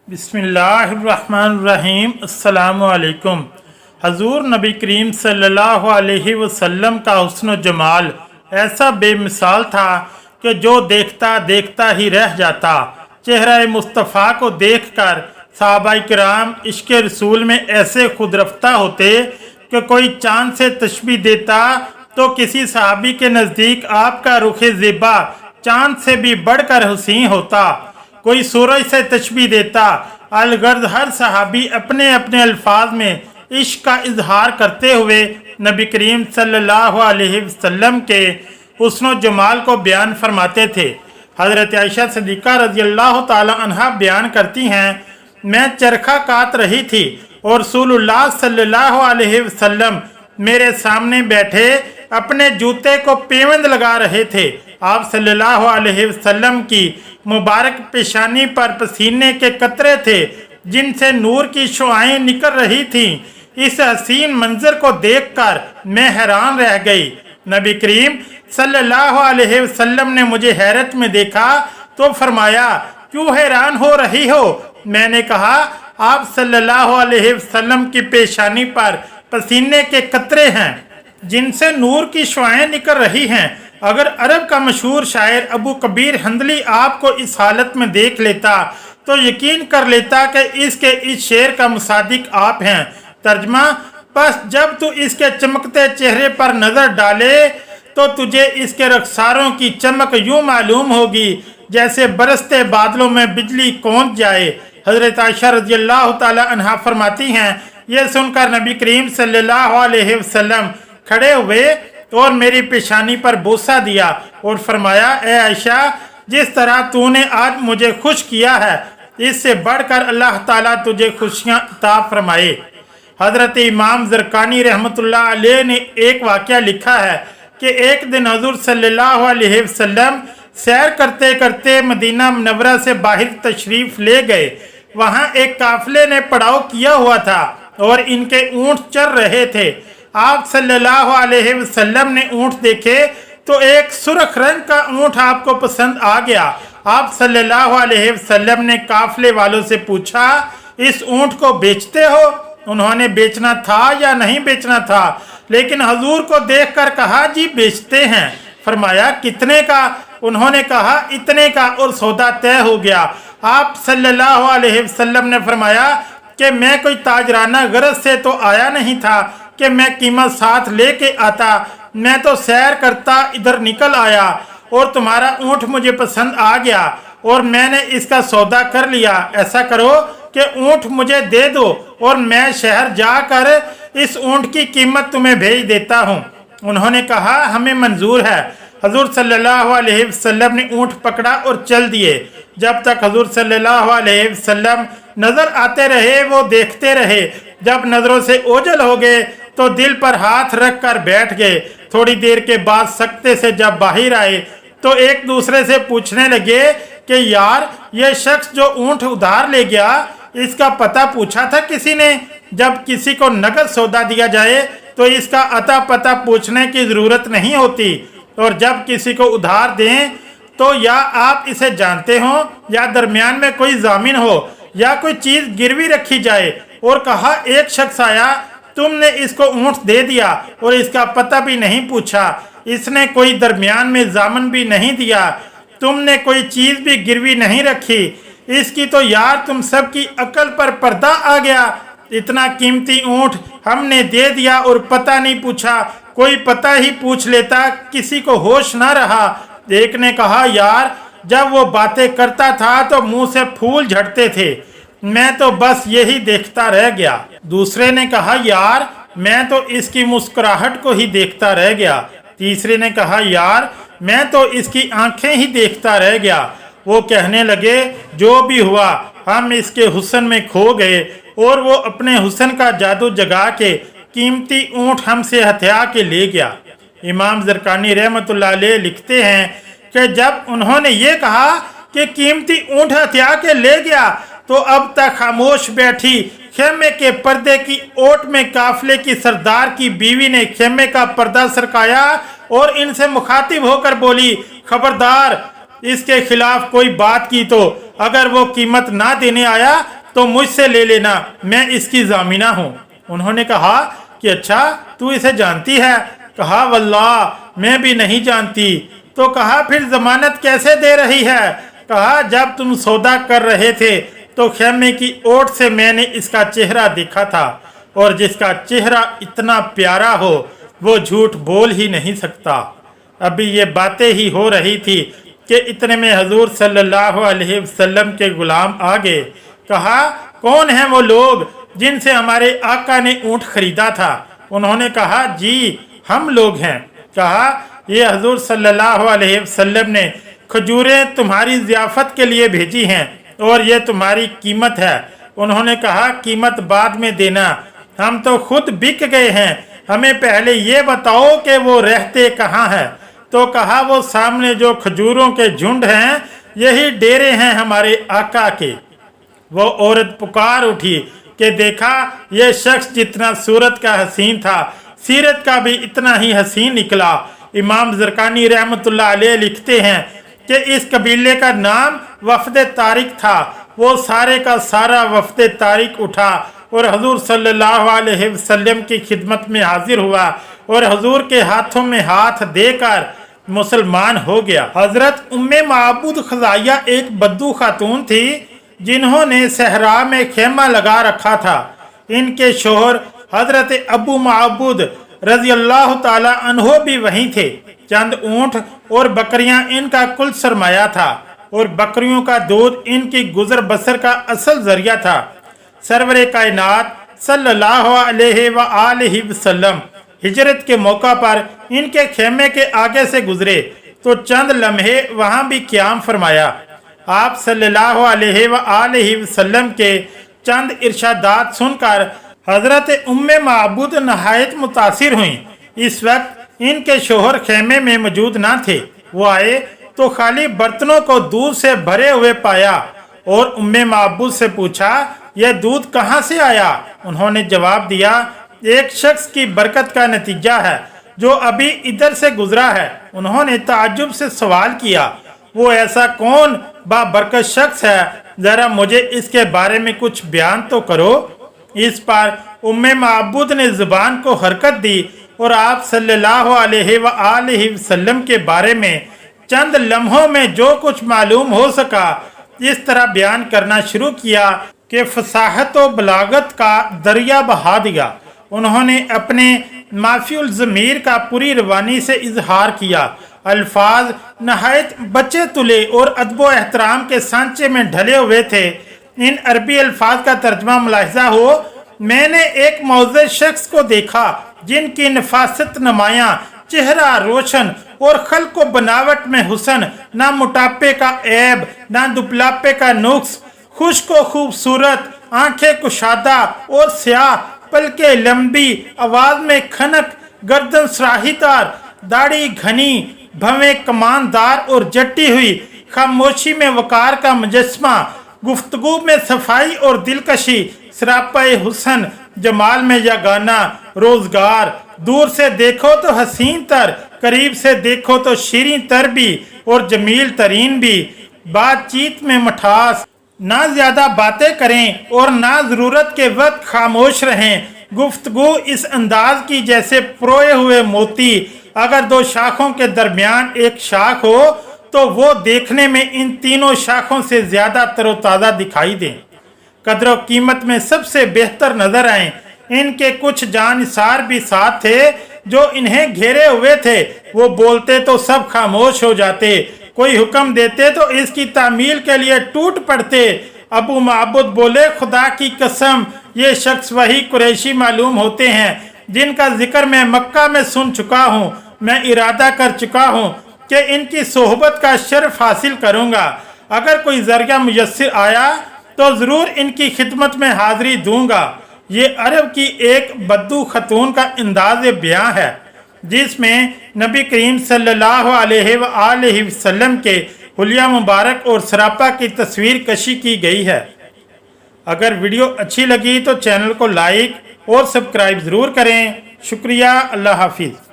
बिस्मिल्लाहिर्रहमानिर्रहीम। अस्सलामुअलैकुम। हजूर नबी करीम सल्लल्लाहु अलैहि वसल्लम का हुस्न जमाल ऐसा बेमिसाल था कि जो देखता देखता ही रह जाता। चेहरा मुस्तफ़ा को देखकर सहाबाए किराम इश्क़ रसूल में ऐसे खुद रफ्ता होते कि कोई चांद से तशबीह देता तो किसी सहाबी के नज़दीक आपका रुख ज़िबा चांद से भी बढ़कर हसीन होता। कोई सूरज से तशबीह देता। अलगर्ज हर सहाबी अपने अपने अल्फाज में इश्क का इजहार करते हुए नबी करीम सल्लल्लाहु अलैहि वसल्लम के हुस्न जमाल को बयान फरमाते थे। हज़रत आयशा सिद्दीक़ा रज़ियल्लाहु ताला अन्हा बयान करती हैं, मैं चरखा काट रही थी और रसूलुल्लाह सल्लल्लाहु अलैहि वसल्लम मेरे सामने बैठे अपने जूते को पेवंद लगा रहे थे। आप सल्लल्लाहु अलैहि वसल्लम की मुबारक पेशानी पर पसीने के कतरे थे जिनसे नूर की शुआएं निकल रही थीं। इस हसीन मंजर को देखकर मैं हैरान रह गई। नबी करीम सल्लल्लाहु अलैहि वसल्लम ने मुझे हैरत में देखा तो फरमाया, क्यों हैरान हो रही हो? मैंने कहा, आप सल्लल्लाहु अलैहि वसल्लम की पेशानी पर पसीने के कतरे हैं जिनसे नूर की शुआएं निकल रही हैं। अगर अरब का मशहूर शायर अबू कबीर हंदली आपको इस हालत में देख लेता तो यकीन कर लेता कि इसके इस शेर का मुसादिक आप हैं। तर्जमा, बस जब तू इसके चमकते चेहरे पर नज़र डाले तो तुझे इसके रखसारों की चमक यूँ मालूम होगी जैसे बरसते बादलों में बिजली कौंध जाए। हज़रत आयशा रज़ियल्लाहु ताला अन्हा फरमाती हैं, यह सुनकर नबी करीम सल्लल्लाहु अलैहि वसल्लम खड़े हुए और मेरी पेशानी पर बोसा दिया और फरमाया, ए आयशा, जिस तरह तूने आज मुझे खुश किया है इससे बढ़कर अल्लाह ताला तुझे खुशियाँ अता फरमाए। हज़रत इमाम ज़रक़ानी रहमतुल्लाह अलैह ने एक वाक़या लिखा है कि एक दिन हुज़ूर सल्लल्लाहु अलैहि वसल्लम सैर करते करते मदीना मुनव्वरा से बाहर तशरीफ़ ले गए। वहाँ एक काफ़िले ने पड़ाव किया हुआ था और इनके ऊँट चल रहे थे। आप सल्लल्लाहु अलैहि वसल्लम ने ऊँट देखे तो एक सुर्ख रंग का ऊँट आपको पसंद आ गया। आप सल्लल्लाहु अलैहि वसल्लम ने काफिले वालों से पूछा, इस ऊँट को बेचते हो? उन्होंने बेचना था या नहीं बेचना था, लेकिन हजूर को देखकर कहा, जी बेचते हैं। फरमाया, कितने का? उन्होंने कहा, इतने का, और सौदा तय हो गया। आप सल्लल्लाहु अलैहि वसल्लम ने फरमाया कि मैं कोई ताजराना गरज से तो आया नहीं था कि मैं कीमत साथ लेके आता। मैं तो सैर करता इधर निकल आया और तुम्हारा ऊँट मुझे पसंद आ गया और मैंने इसका सौदा कर लिया। ऐसा करो कि ऊँट मुझे दे दो और मैं शहर जाकर इस ऊँट की कीमत तुम्हें भेज देता हूँ। उन्होंने कहा, हमें मंजूर है। हजूर सल्लल्लाहु अलैहि वसल्लम ने ऊँट पकड़ा और चल दिए। जब तक हजूर सल्लल्लाहु अलैहि वसल्लम नजर आते रहे वो देखते रहे। जब नजरों से ओझल हो गए तो दिल पर हाथ रख कर बैठ गए। थोड़ी देर के बाद सकते से जब बाहर आए तो एक दूसरे से पूछने लगे कि यार, ये शख्स जो ऊँट उधार ले गया इसका पता पूछा था किसी ने? जब किसी को नगद सौदा दिया जाए तो इसका अता पता पूछने की ज़रूरत नहीं होती, और जब किसी को उधार दें तो या आप इसे जानते हो या दरमियान में कोई जामिन हो या कोई चीज़ गिरवी रखी जाए। और कहा, एक शख्स आया, तुमने इसको ऊँट दे दिया और इसका पता भी नहीं पूछा, इसने कोई दरमियान में जामिन भी नहीं दिया, तुमने कोई चीज़ भी गिरवी नहीं रखी, इसकी तो यार तुम सब की अकल पर पर्दा आ गया। इतना कीमती ऊँट हमने दे दिया और पता नहीं पूछा। कोई पता ही पूछ लेता, किसी को होश ना रहा। एक ने कहा, यार, जब वो बातें करता था तो मुंह से फूल झड़ते थे, मैं तो बस यही देखता रह गया। दूसरे ने कहा, यार, मैं तो इसकी मुस्कुराहट को ही देखता रह गया। तीसरे ने कहा, यार, मैं तो इसकी आंखें ही देखता रह गया। वो कहने लगे, जो भी हुआ हम इसके हुस्न में खो गए और वो अपने हुस्न का जादू जगा के कीमती ऊँट हमसे हथिया के ले गया। इमाम ज़रक़ानी रहमतुल्लाह अलैह लिखते हैं कि जब उन्होंने ये कहा कि कीमती ऊँट हथिया के ले गया तो अब तक खामोश बैठी खेमे के पर्दे की ओट में काफिले की सरदार की बीवी ने खेमे का पर्दा सरकाया और इनसे मुखातिब होकर बोली, खबरदार, इसके खिलाफ कोई बात की तो अगर वो कीमत ना देने आया तो मुझसे ले लेना, मैं इसकी जामिना हूँ। उन्होंने कहा कि अच्छा तू इसे जानती है? कहा वल्लाह मैं भी नहीं जानती। तो कहा फिर जमानत कैसे दे रही है? कहा जब तुम सौदा कर रहे थे तो खेमे की ओट से मैंने इसका चेहरा देखा था, और जिसका चेहरा इतना प्यारा हो वो झूठ बोल ही नहीं सकता। अभी ये बातें ही हो रही थी कि इतने में हजूर सल्लल्लाहु अलैहि वसल्लम के गुलाम आ गए। कहा कौन हैं वो लोग जिनसे हमारे आका ने ऊँट खरीदा था? उन्होंने कहा जी हम लोग हैं। कहा ये हजूर सल्लल्लाहु अलैहि वसल्लम ने खजूरें तुम्हारी ज़ियाफ़त के लिए भेजी हैं और ये तुम्हारी कीमत है। उन्होंने कहा कीमत बाद में देना, हम तो खुद बिक गए हैं, हमें पहले ये बताओ कि वो रहते कहाँ हैं। तो कहा वो सामने जो खजूरों के झुंड हैं यही डेरे हैं हमारे आका के। वो औरत पुकार उठी कि देखा ये शख्स जितना सूरत का हसीन था सीरत का भी इतना ही हसीन निकला। इमाम ज़रकानी रहमतुल्लाह अलैह लिखते हैं कि इस कबीले का नाम वफ़द तारिक था। वो सारे का सारा वफ़द तारिक उठा और हजूर सल्लल्लाहु अलैहि वसल्लम की खिदमत में हाजिर हुआ और हजूर के हाथों में हाथ देकर मुसलमान हो गया। हजरत उम्मे माबूद खज़ाइया एक बद्दू खातून थी जिन्होंने सहरा में खेमा लगा रखा था। इनके शोहर हजरत अबू माबूद रजी अल्लाह ताला अन्हो भी वहीं थे। चंद ऊँट और बकरियां इनका कुल सरमाया था और बकरियों का दूध इनकी गुजर बसर का असल जरिया था। सरवरे कायनात सल्लल्लाहु अलैहि वसल्लम हिजरत के मौका पर इनके खेमे के आगे से गुजरे तो चंद लम्हे वहाँ भी क़याम फरमाया। आप सल्लल्लाहु अलैहि वसल्लम के चंद इरशादात सुनकर हजरत उम्मे माबूद नहायत मुतासिर हुई। इस वक्त इनके शोहर खेमे में मौजूद ना थे। वो आए तो खाली बर्तनों को दूध से भरे हुए पाया और उम्मे माबूद से पूछा यह दूध कहाँ से आया? उन्होंने जवाब दिया एक शख्स की बरकत का नतीजा है जो अभी इधर से गुजरा है। उन्होंने ताज्जुब से सवाल किया वो ऐसा कौन बाबरकत शख्स है, जरा मुझे इसके बारे में कुछ बयान तो करो। इस पर उम्मे माबूद ने जुबान को हरकत दी और आप सल्लल्लाहु अलैहि वसल्लम के बारे में चंद लम्हों में जो कुछ मालूम हो सका इस तरह बयान करना शुरू किया कि फसाहत व बलागत का दरिया बहा दिया। उन्होंने अपने माफियुल ज़मीर का पूरी रवानी से इजहार किया। अल्फाज नहायत बच्चे तुले और अदब एहतराम के सांचे में ढले हुए थे। इन अरबी अल्फाज का तर्जमा मुलाहिजा हो, मैंने एक मौजूद शख्स को देखा जिनकी नफासत नमाया, चेहरा रोशन और खल्क व बनावट में हुसन, ना मोटापे का ऐब ना दुबलापे का नुक्स, खुश्क व खूबसूरत, आंखें कुशादा और स्याह, पलके लंबी, आवाज में खनक, गर्दन सराहीदार, दाढ़ी घनी, भवें कमानदार और जट्टी हुई, खामोशी में वकार का मुजस्मा, गुफ्तगू में सफाई और दिलकशी, सरापाए हुसन, जमाल में यगाना, रोजगार, दूर से देखो तो हसीन तर, करीब से देखो तो शीरीं तर भी और जमील तरीन भी, बातचीत में मठास, ना ज्यादा बातें करें और ना जरूरत के वक्त खामोश रहें। गुफ्तगू इस अंदाज की जैसे प्रोए हुए मोती, अगर दो शाखों के दरमियान एक शाख हो तो वो देखने में इन तीनों शाखों से ज्यादा तरोताज़ा दिखाई दें, कदर कीमत में सबसे बेहतर नजर आए। इनके कुछ जानसार भी साथ थे जो इन्हें घेरे हुए थे। वो बोलते तो सब खामोश हो जाते, कोई हुक्म देते तो इसकी तामील के लिए टूट पड़ते। अबू माबूद बोले खुदा की कसम ये शख्स वही कुरैशी मालूम होते हैं जिनका जिक्र मैं मक्का में सुन चुका हूँ। मैं इरादा कर चुका हूँ कि इनकी सोहबत का शर्फ हासिल करूँगा। अगर कोई जरिया मुयस्सर आया तो ज़रूर इनकी खिदमत में हाज़िरी दूंगा। ये अरब की एक बद्दू खतून का अंदाज़ बयां है जिसमें नबी करीम सल्लल्लाहु अलैहि वसल्लम के हुलिया मुबारक और सरापा की तस्वीर कशी की गई है। अगर वीडियो अच्छी लगी तो चैनल को लाइक और सब्सक्राइब ज़रूर करें। शुक्रिया। अल्लाह हाफिज़।